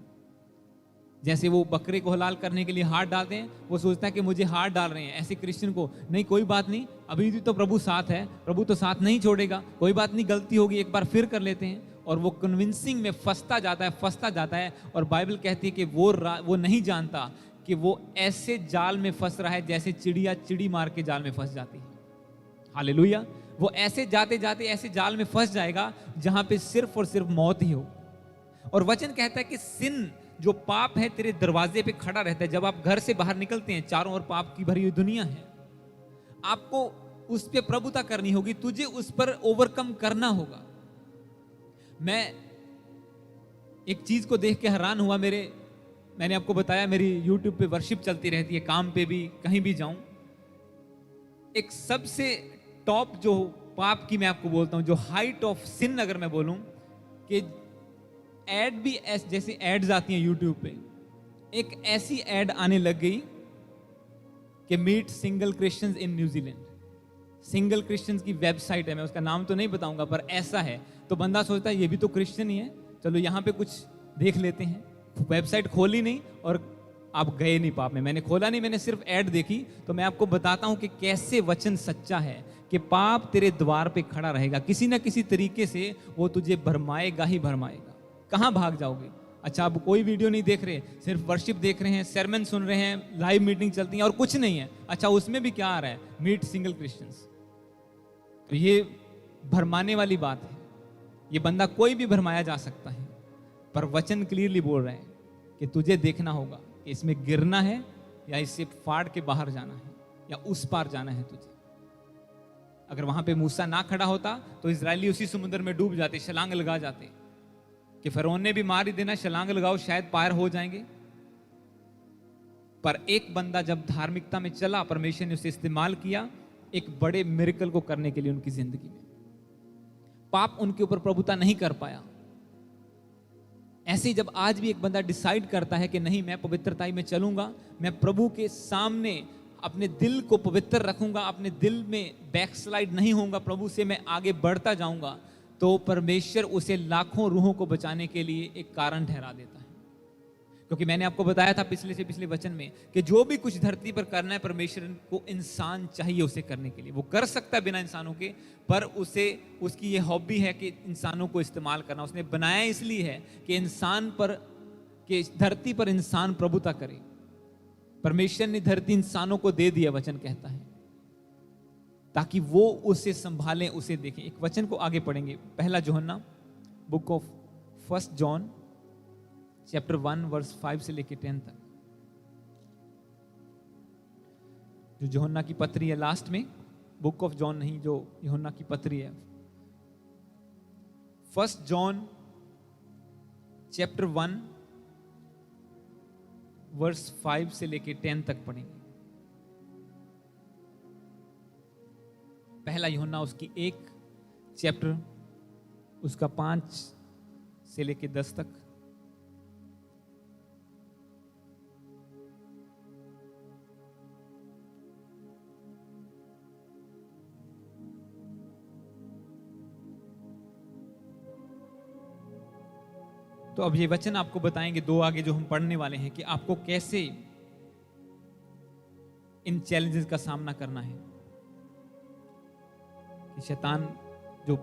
जैसे वो बकरे को हलाल करने के लिए हाथ डालते हैं, वो सोचता है कि मुझे हाथ डाल रहे हैं। ऐसे क्रिश्चियन को नहीं, कोई बात नहीं, अभी भी तो प्रभु साथ है, प्रभु तो साथ नहीं छोड़ेगा, कोई बात नहीं, गलती होगी, एक बार फिर कर लेते हैं। और वो कन्विंसिंग में फंसता जाता है। और बाइबल कहती है कि वो नहीं जानता कि वो ऐसे जाल में फंस रहा है जैसे चिड़िया चिड़ी मार के जाल में फंस जाती है। हालेलुया। वो ऐसे जाते जाते ऐसे जाल में फंस जाएगा जहां पे सिर्फ और सिर्फ मौत ही हो। और वचन कहता है कि सिन, जो पाप है, तेरे दरवाजे पे खड़ा रहता है। जब आप घर से बाहर निकलते हैं, चारों ओर पाप की भरी हुई दुनिया है, आपको उस पे प्रभुता करनी होगी, तुझे उस पर ओवरकम करना होगा। मैं एक चीज को देख के हैरान हुआ। मैंने आपको बताया मेरी YouTube पे वर्शिप चलती रहती है, काम पे भी, कहीं भी जाऊं। एक सबसे टॉप जो पाप की मैं आपको बोलता हूं, जो हाइट ऑफ सिन अगर मैं बोलूं, कि एड भी जैसे एड्स आती हैं YouTube पे, एक ऐसी एड आने लग गई कि meet single Christians in New Zealand. Single Christians की वेबसाइट है, मैं उसका नाम तो नहीं बताऊंगा, पर ऐसा है। तो बंदा सोचता है ये भी तो क्रिश्चियन ही है, चलो यहाँ पे कुछ देख लेते हैं। वेबसाइट खोली नहीं और आप गए नहीं पाप में। मैंने खोला नहीं, मैंने सिर्फ ऐड देखी। तो मैं आपको बताता हूं कि कैसे वचन सच्चा है कि पाप तेरे द्वार पे खड़ा रहेगा, किसी ना किसी तरीके से वो तुझे भरमाएगा ही भरमाएगा। कहाँ भाग जाओगे? अच्छा, आप कोई वीडियो नहीं देख रहे, सिर्फ वर्शिप देख रहे हैं, sermon सुन रहे हैं, लाइव मीटिंग चलती है और कुछ नहीं है। अच्छा, उसमें भी क्या आ रहा है? Meet single Christians. तो ये भरमाने वाली बात है। ये बंदा कोई भी भरमाया जा सकता है, पर वचन क्लियरली बोल रहे हैं कि तुझे देखना होगा कि इसमें गिरना है या इससे फाड़ के बाहर जाना है या उस पार जाना है तुझे। अगर वहां पे मूसा ना खड़ा होता तो इजरायली उसी समुद्र में डूब जाते, छलांग लगा जाते कि फरौन ने भी मार ही देना, छलांग लगाओ शायद पार हो जाएंगे। पर एक बंदा जब धार्मिकता में चला, परमेश्वर ने उसे इस्तेमाल किया एक बड़े मिरेकल को करने के लिए उनकी जिंदगी में। पाप उनके ऊपर प्रभुता नहीं कर पाया। ऐसे ही जब आज भी एक बंदा डिसाइड करता है कि नहीं, मैं पवित्रताई में चलूंगा, मैं प्रभु के सामने अपने दिल को पवित्र रखूंगा, अपने दिल में बैकस्लाइड नहीं होऊंगा, प्रभु से मैं आगे बढ़ता जाऊंगा, तो परमेश्वर उसे लाखों रूहों को बचाने के लिए एक कारण ठहरा देता है। क्योंकि मैंने आपको बताया था पिछले से पिछले वचन में कि जो भी कुछ धरती पर करना है, परमेश्वर को इंसान चाहिए उसे करने के लिए। वो कर सकता है बिना इंसानों के, पर उसे उसकी ये हॉबी है कि इंसानों को इस्तेमाल करना। उसने बनाया इसलिए है कि इंसान पर, कि धरती पर इंसान प्रभुता करे। परमेश्वर ने धरती इंसानों को दे दिया, वचन कहता है, ताकि वो उसे संभालें, उसे देखें। एक वचन को आगे पढ़ेंगे, पहला Yuhanna, book of 1 John chapter 1 verse 5 से लेके 10 तक। जो यूहन्ना की पत्री है लास्ट में, बुक ऑफ जॉन नहीं, जो यूहन्ना की पत्री है, 1 जॉन चैप्टर 1 वर्स 5 से लेके 10 तक पढ़ेंगे। पहला यूहन्ना उसकी 1 चैप्टर, उसका 5 से लेके 10 तक। तो अब ये वचन आपको बताएंगे, दो आगे जो हम पढ़ने वाले हैं, कि आपको कैसे इन चैलेंजेस का सामना करना है। कि शैतान जो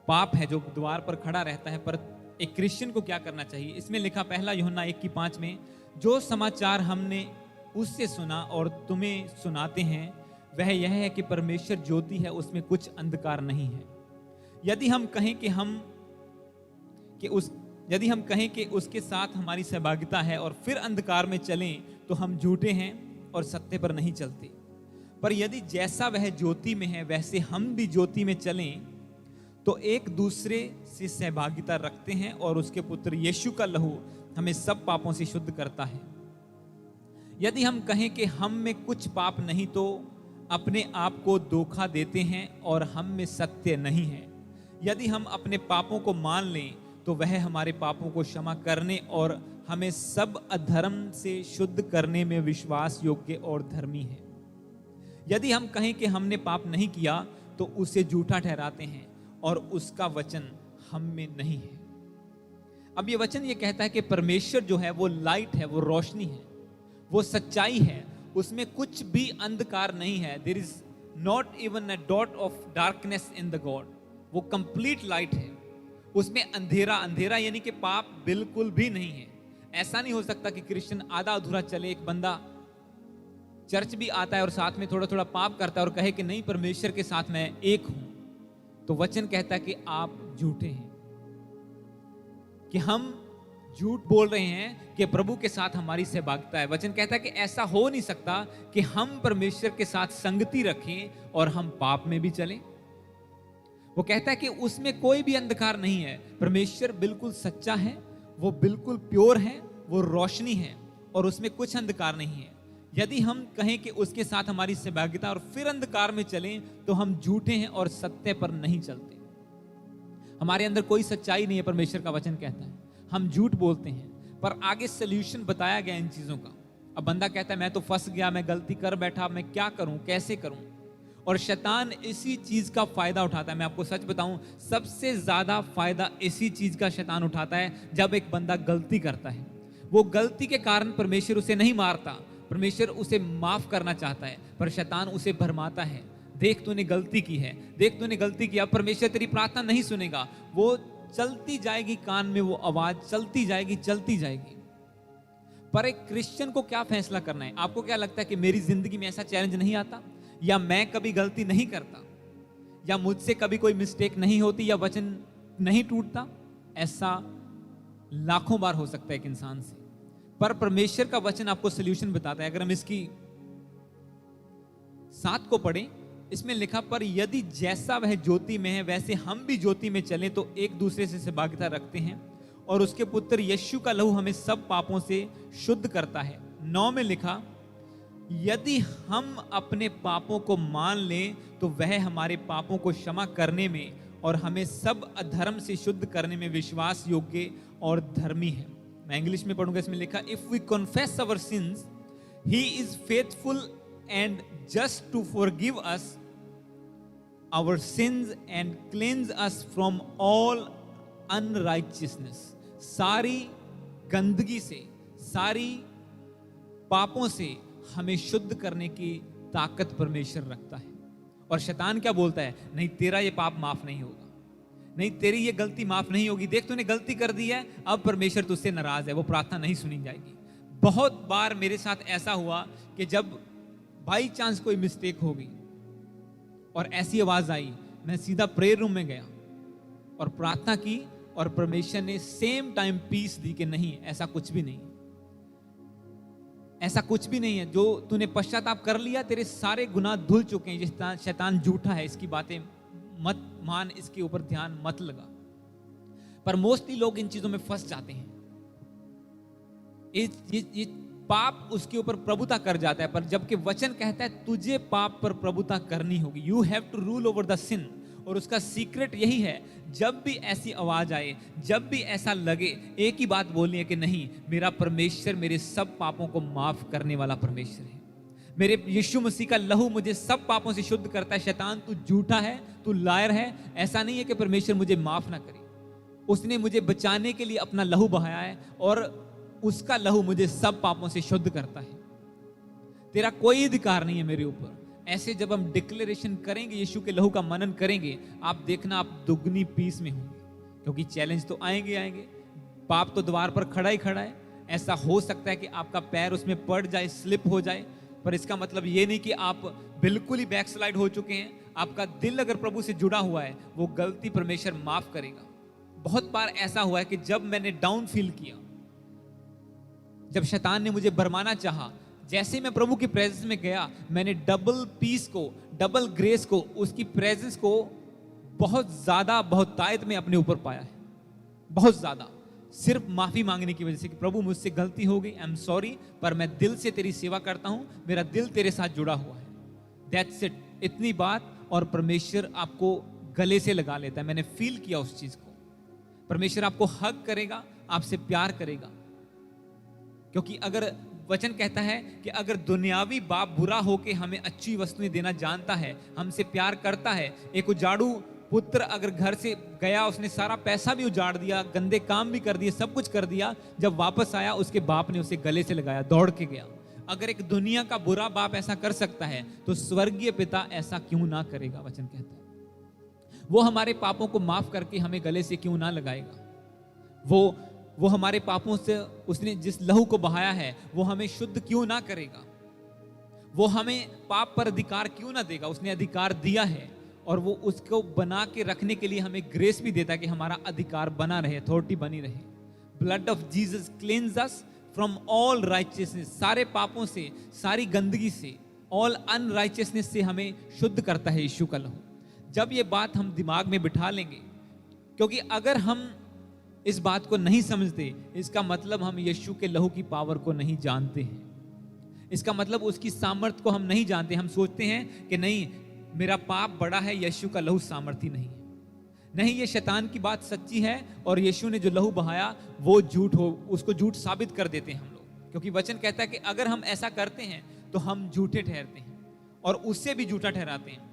पाप है, जो द्वार पर खड़ा रहता है, पर एक क्रिश्चियन को क्या करना चाहिए। इसमें लिखा, पहला यूहन्ना 1:5 में, जो समाचार हमने उससे सुना और तुम्हें सुनाते हैं वह यह है कि परमेश्वर ज्योति है, उसमें कुछ अंधकार नहीं है। यदि हम कहें कि उसके साथ हमारी सहभागिता है और फिर अंधकार में चलें, तो हम झूठे हैं और सत्य पर नहीं चलते। पर यदि जैसा वह ज्योति में है वैसे हम भी ज्योति में चलें, तो एक दूसरे से सहभागिता रखते हैं और उसके पुत्र यीशु का लहू हमें सब पापों से शुद्ध करता है। यदि हम कहें कि हम में कुछ पाप नहीं, तो अपने आप को धोखा देते हैं और हम में सत्य नहीं है। यदि हम अपने पापों को मान लें तो वह हमारे पापों को क्षमा करने और हमें सब अधर्म से शुद्ध करने में विश्वास योग्य और धर्मी है। यदि हम कहें कि हमने पाप नहीं किया तो उसे झूठा ठहराते हैं और उसका वचन हम में नहीं है। अब ये वचन ये कहता है कि परमेश्वर जो है वो लाइट है, वो रोशनी है, वो सच्चाई है, उसमें कुछ भी अंधकार नहीं है। There is not even a dot of darkness in the God. वो कंप्लीट लाइट है, उसमें अंधेरा यानी कि पाप बिल्कुल भी नहीं है। ऐसा नहीं हो सकता कि क्रिश्चियन आधा अधूरा चले, एक बंदा चर्च भी आता है और साथ में थोड़ा थोड़ा पाप करता है और कहे कि नहीं, परमेश्वर के साथ मैं एक हूं। तो वचन कहता है कि आप झूठे हैं, कि हम झूठ बोल रहे हैं कि प्रभु के साथ हमारी सहभागिता है। वचन कहता है कि ऐसा हो नहीं सकता कि हम परमेश्वर के साथ संगति रखें और हम पाप में भी चलें। वो कहता है कि उसमें कोई भी अंधकार नहीं है। परमेश्वर बिल्कुल सच्चा है, वो बिल्कुल प्योर है, वो रोशनी है और उसमें कुछ अंधकार नहीं है। यदि हम कहें कि उसके साथ हमारी सहभागिता और फिर अंधकार में चलें, तो हम झूठे हैं और सत्य पर नहीं चलते। हमारे अंदर कोई सच्चाई नहीं है, परमेश्वर का वचन कहता है। हम झूठ बोलते हैं, पर आगे सल्यूशन बताया गया इन चीजों का। अब बंदा कहता है मैं तो फंस गया, मैं गलती कर बैठा, मैं क्या करूं, कैसे करूं। और शैतान इसी चीज का फायदा उठाता है। मैं आपको सच बताऊं, सबसे ज्यादा फायदा इसी चीज का शैतान उठाता है जब एक बंदा गलती करता है। वो गलती के कारण परमेश्वर उसे नहीं मारता, परमेश्वर उसे माफ करना चाहता है, पर शैतान उसे भरमाता है। देख तूने गलती की है, देख तूने गलती किया, परमेश्वर तेरी प्रार्थना नहीं सुनेगा। वो चलती जाएगी, कान में वो आवाज चलती जाएगी, चलती जाएगी। पर एक क्रिश्चियन को क्या फैसला करना है? आपको क्या लगता है कि मेरी जिंदगी में ऐसा चैलेंज नहीं आता, या मैं कभी गलती नहीं करता, या मुझसे कभी कोई मिस्टेक नहीं होती, या वचन नहीं टूटता? ऐसा लाखों बार हो सकता है एक इंसान से, पर परमेश्वर का वचन आपको सॉल्यूशन बताता है। अगर हम इसकी 7 को पढ़ें, इसमें लिखा, पर यदि जैसा वह ज्योति में है वैसे हम भी ज्योति में चलें तो एक दूसरे से सहभागिता रखते हैं, और उसके पुत्र यीशु का लहू हमें सब पापों से शुद्ध करता है। 9 में लिखा, यदि हम अपने पापों को मान लें तो वह हमारे पापों को क्षमा करने में और हमें सब अधर्म से शुद्ध करने में विश्वास योग्य और धर्मी है। मैं इंग्लिश में पढ़ूंगा, इसमें लिखा, if we confess our sins he is faithful and just to forgive us our sins and cleanse us from all unrighteousness. सारी गंदगी से, सारी पापों से हमें शुद्ध करने की ताकत परमेश्वर रखता है। और शैतान क्या बोलता है? नहीं, तेरा ये पाप माफ नहीं होगा, नहीं तेरी ये गलती माफ नहीं होगी, देख तूने गलती कर दी है, अब परमेश्वर तुझसे नाराज है, वो प्रार्थना नहीं सुनी जाएगी। बहुत बार मेरे साथ ऐसा हुआ कि जब बाई चांस कोई मिस्टेक हो गई और ऐसी आवाज आई, मैं सीधा प्रेयर रूम में गया और प्रार्थना की, और परमेश्वर ने सेम टाइम पीस दी कि नहीं, ऐसा कुछ भी नहीं, ऐसा कुछ भी नहीं है। जो तूने पश्चाताप कर लिया, तेरे सारे गुनाह धुल चुके हैं। ये शैतान झूठा है, इसकी बातें मत मान, इसके ऊपर ध्यान मत लगा। पर मोस्टली लोग इन चीजों में फंस जाते हैं। ये पाप उसके ऊपर प्रभुता कर जाता है, पर जबकि वचन कहता है तुझे पाप पर प्रभुता करनी होगी, you have to rule over the sin. और उसका सीक्रेट यही है, जब भी ऐसी आवाज आए, जब भी ऐसा लगे, एक ही बात बोलनी है कि नहीं, मेरा परमेश्वर मेरे सब पापों को माफ करने वाला परमेश्वर है। मेरे यीशु मसीह का लहू मुझे सब पापों से शुद्ध करता है। शैतान तू झूठा है, तू लायर है। ऐसा नहीं है कि परमेश्वर मुझे माफ ना करे, उसने मुझे बचाने के लिए अपना लहू बहाया है, और उसका लहू मुझे सब पापों से शुद्ध करता है। तेरा कोई अधिकार नहीं है मेरे ऊपर। ऐसे जब हम डिक्लेरेशन करेंगे, यीशु के लहू का मनन करेंगे, आप देखना आप दुगनी पीस में होंगे, क्योंकि चैलेंज तो आएंगे। पाप तो द्वार पर खड़ा ही खड़ा है। ऐसा हो सकता है कि आपका पैर उसमें पड़ जाए, स्लिप हो जाए, पर इसका मतलब ये नहीं कि आप बिल्कुल ही बैकस्लाइड हो चुके हैं। आपका दिल अगर प्रभु से जुड़ा हुआ है, वो गलती परमेश्वर माफ करेगा। बहुत बार ऐसा हुआ है कि जब मैंने डाउन फील किया, जब शैतान ने मुझे भरमाना चाहा, जैसे मैं प्रभु की प्रेजेंस में गया, मैंने डबल पीस को, डबल ग्रेस को, उसकी प्रेजेंस को बहुत ज्यादा बहुतायत में अपने ऊपर पाया है, बहुत ज्यादा। सिर्फ माफी मांगने की वजह से कि प्रभु मुझसे गलती हो गई, आई एम सॉरी, पर मैं दिल से तेरी सेवा करता हूं, मेरा दिल तेरे साथ जुड़ा हुआ है। दैट्स इट, इतनी बात, और परमेश्वर आपको गले से लगा लेता है। मैंने फील किया उस चीज को। परमेश्वर आपको हग करेगा, आपसे प्यार करेगा, क्योंकि अगर वचन कहता है कि अगर दुनियावी बाप बुरा होके हमें अच्छी वस्तुएं देना जानता है, हमसे प्यार करता है। एक उजाड़ू पुत्र अगर घर से गया, उसने सारा पैसा भी उजाड़ दिया, गंदे काम भी कर दिए, सब कुछ कर दिया, जब वापस आया उसके बाप ने उसे गले से लगाया, दौड़ के गया। अगर एक दुनिया का बुरा बाप ऐसा कर सकता है, तो स्वर्गीय पिता ऐसा क्यों ना करेगा? वचन कहता है वो हमारे पापों को माफ करके हमें गले से क्यों ना लगाएगा? वो हमारे पापों से उसने जिस लहू को बहाया है, वो हमें शुद्ध क्यों ना करेगा? वो हमें पाप पर अधिकार क्यों ना देगा? उसने अधिकार दिया है, और वो उसको बना के रखने के लिए हमें ग्रेस भी देता है कि हमारा अधिकार बना रहे, अथॉरिटी बनी रहे। Blood of Jesus क्लींस us from all righteousness, सारे पापों से, सारी गंदगी से, ऑल अनराइचियसनेस से हमें शुद्ध करता है यीशु का लहू। जब ये बात हम दिमाग में बिठा लेंगे, क्योंकि अगर हम इस बात को नहीं समझते, इसका मतलब हम यीशु के लहू की पावर को नहीं जानते हैं। इसका मतलब उसकी सामर्थ को हम नहीं जानते। हम सोचते हैं कि नहीं, मेरा पाप बड़ा है, यीशु का लहू सामर्थी नहीं है। नहीं, ये शैतान की बात सच्ची है, और यीशु ने जो लहू बहाया वो झूठ हो, उसको झूठ साबित कर देते हैं हम लोग। क्योंकि वचन कहता है कि अगर हम ऐसा करते हैं तो हम झूठे ठहरते हैं और उससे भी झूठा ठहराते हैं।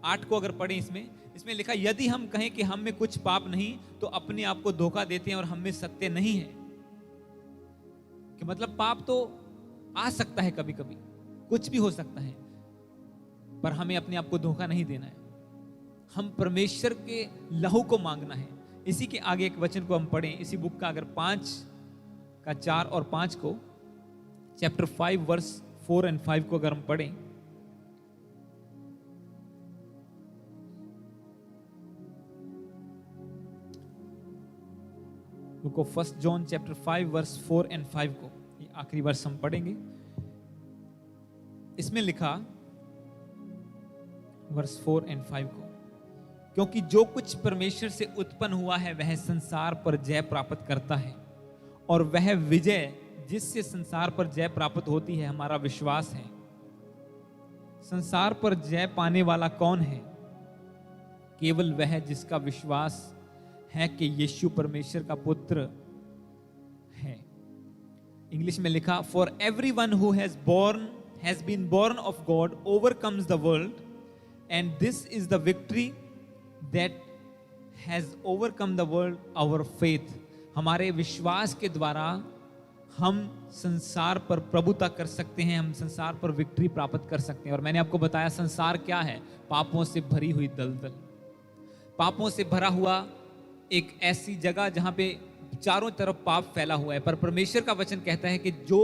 8 को अगर पढ़ें, इसमें लिखा, यदि हम कहें कि हम में कुछ पाप नहीं तो अपने आप को धोखा देते हैं और हम में सत्य नहीं है। कि मतलब पाप तो आ सकता है, कभी कभी कुछ भी हो सकता है, पर हमें अपने आप को धोखा नहीं देना है। हम परमेश्वर के लहू को मांगना है। इसी के आगे एक वचन को हम पढ़ें, इसी बुक का अगर 5:4 और 5 को, चैप्टर 5 वर्स 4 और 5 को अगर हम पढ़ें, को 1 जॉन चैप्टर 5 वर्स 4 और 5 को, ये आखिरी वर्स हम पढ़ेंगे। इसमें लिखा वर्स 4 और 5 को, क्योंकि जो कुछ परमेश्वर से उत्पन्न हुआ है वह संसार पर जय प्राप्त करता है, और वह विजय जिससे संसार पर जय प्राप्त होती है हमारा विश्वास है। संसार पर जय पाने वाला कौन है? केवल वह जिसका विश्वास है कि यीशु परमेश्वर का पुत्र है। इंग्लिश में लिखा, for everyone who has been born of God overcomes the world, and this is the victory that has overcome the world, our faith. हमारे विश्वास के द्वारा हम संसार पर प्रभुता कर सकते हैं, हम संसार पर विक्ट्री प्राप्त कर सकते हैं। और मैंने आपको बताया संसार क्या है? पापों से भरी हुई दलदल, पापों से भरा हुआ एक ऐसी जगह जहां पे चारों तरफ पाप फैला हुआ है। पर परमेश्वर का वचन कहता है कि जो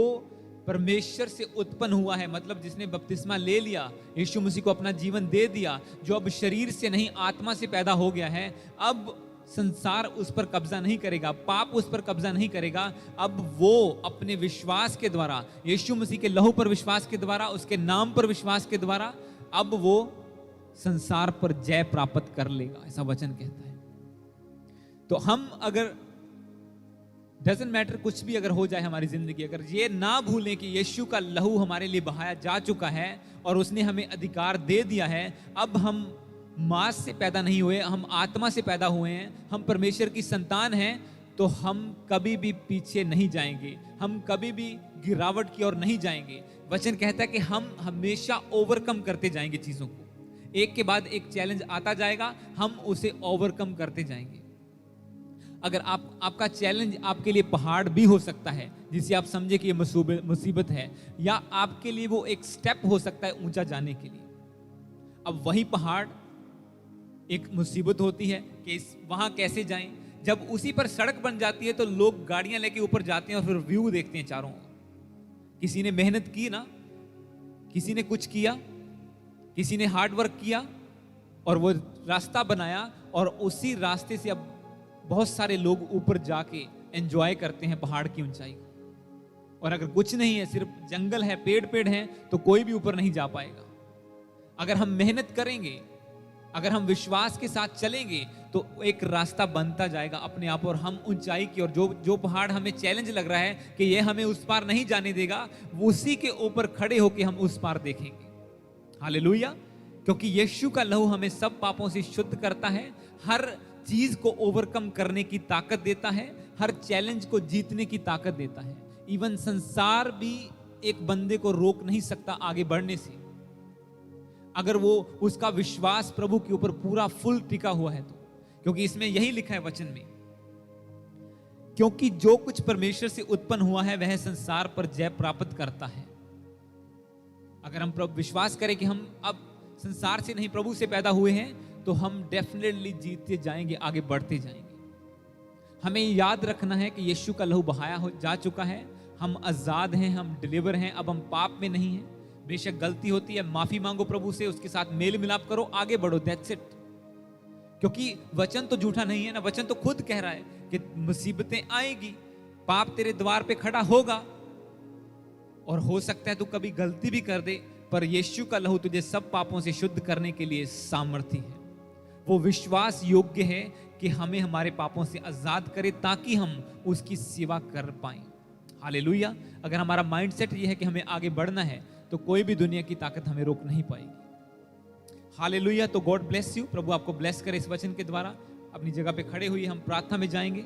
परमेश्वर से उत्पन्न हुआ है, मतलब जिसने बपतिस्मा ले लिया, यीशु मसीह को अपना जीवन दे दिया, जो अब शरीर से नहीं आत्मा से पैदा हो गया है, अब संसार उस पर कब्जा नहीं करेगा, पाप उस पर कब्जा नहीं करेगा। अब वो अपने विश्वास के द्वारा, यीशु मसीह के लहू पर विश्वास के द्वारा, उसके नाम पर विश्वास के द्वारा, अब वो संसार पर जय प्राप्त कर लेगा, ऐसा वचन कहता है। तो हम अगर, डजंट मैटर कुछ भी अगर हो जाए हमारी जिंदगी, अगर ये ना भूलें कि यीशु का लहू हमारे लिए बहाया जा चुका है और उसने हमें अधिकार दे दिया है, अब हम मांस से पैदा नहीं हुए, हम आत्मा से पैदा हुए हैं, हम परमेश्वर की संतान हैं, तो हम कभी भी पीछे नहीं जाएंगे, हम कभी भी गिरावट की ओर नहीं जाएंगे। वचन कहता है कि हम हमेशा ओवरकम करते जाएंगे चीजों को, एक के बाद एक चैलेंज आता जाएगा, हम उसे ओवरकम करते जाएंगे। अगर आपका चैलेंज आपके लिए पहाड़ भी हो सकता है, जिसे आप समझे कि ये मुसीबत है, या आपके लिए वो एक स्टेप हो सकता है ऊंचा जाने के लिए। अब वही पहाड़ एक मुसीबत होती है कि वहां कैसे जाएं। जब उसी पर सड़क बन जाती है तो लोग गाड़ियां लेके ऊपर जाते हैं और फिर व्यू देखते हैं चारों ओर। किसी ने मेहनत की ना, किसी ने कुछ किया, किसी ने हार्ड वर्क किया और वो रास्ता बनाया, और उसी रास्ते से अब बहुत सारे लोग ऊपर जाके एंजॉय करते हैं पहाड़ की ऊंचाई को। और अगर कुछ नहीं है, सिर्फ जंगल है, पेड़ हैं, तो कोई भी ऊपर नहीं जा पाएगा। अगर हम मेहनत करेंगे, अगर हम विश्वास के साथ चलेंगे, तो एक रास्ता बनता जाएगा अपने आप, और हम ऊंचाई की ओर, जो पहाड़ हमें चैलेंज लग रहा है कि ये हमें उस पार नहीं जाने देगा, उसी के ऊपर खड़े होकर हम उस पार देखेंगे। हालेलुया! क्योंकि यीशु का लहू हमें सब पापों से शुद्ध करता है, हर चीज को ओवरकम करने की ताकत देता है, हर चैलेंज को जीतने की ताकत देता है। इवन संसार भी एक बंदे को रोक नहीं सकता आगे बढ़ने से, अगर वो उसका विश्वास प्रभु के ऊपर पूरा फुल टिका हुआ है तो। क्योंकि इसमें यही लिखा है वचन में, क्योंकि जो कुछ परमेश्वर से उत्पन्न हुआ है वह संसार पर जय प्राप्त करता है। अगर हम विश्वास करें कि हम अब संसार से नहीं प्रभु से पैदा हुए हैं, तो हम डेफिनेटली जीतते जाएंगे, आगे बढ़ते जाएंगे। हमें याद रखना है कि यीशु का लहू बहाया जा चुका है, हम आजाद हैं, हम डिलीवर हैं, अब हम पाप में नहीं हैं। बेशक गलती होती है, माफी मांगो प्रभु से, उसके साथ मेल मिलाप करो, आगे बढ़ो, दैट्स इट। क्योंकि वचन तो झूठा नहीं है ना, वचन तो खुद कह रहा है कि मुसीबतें आएगी, पाप तेरे द्वार पे खड़ा होगा, और हो सकता है तू कभी गलती भी कर दे, पर यीशु का लहू तुझे सब पापों से शुद्ध करने के लिए सामर्थी है। वो विश्वास योग्य है कि हमें हमारे पापों से आजाद करे, ताकि हम उसकी सेवा कर पाएं। हालेलुया! अगर हमारा माइंडसेट ये है कि हमें आगे बढ़ना है, तो कोई भी दुनिया की ताकत हमें रोक नहीं पाएगी। हालेलुया! तो गॉड ब्लेस यू, प्रभु आपको ब्लेस करे इस वचन के द्वारा। अपनी जगह पे खड़े हुए हम प्रार्थना में जाएंगे।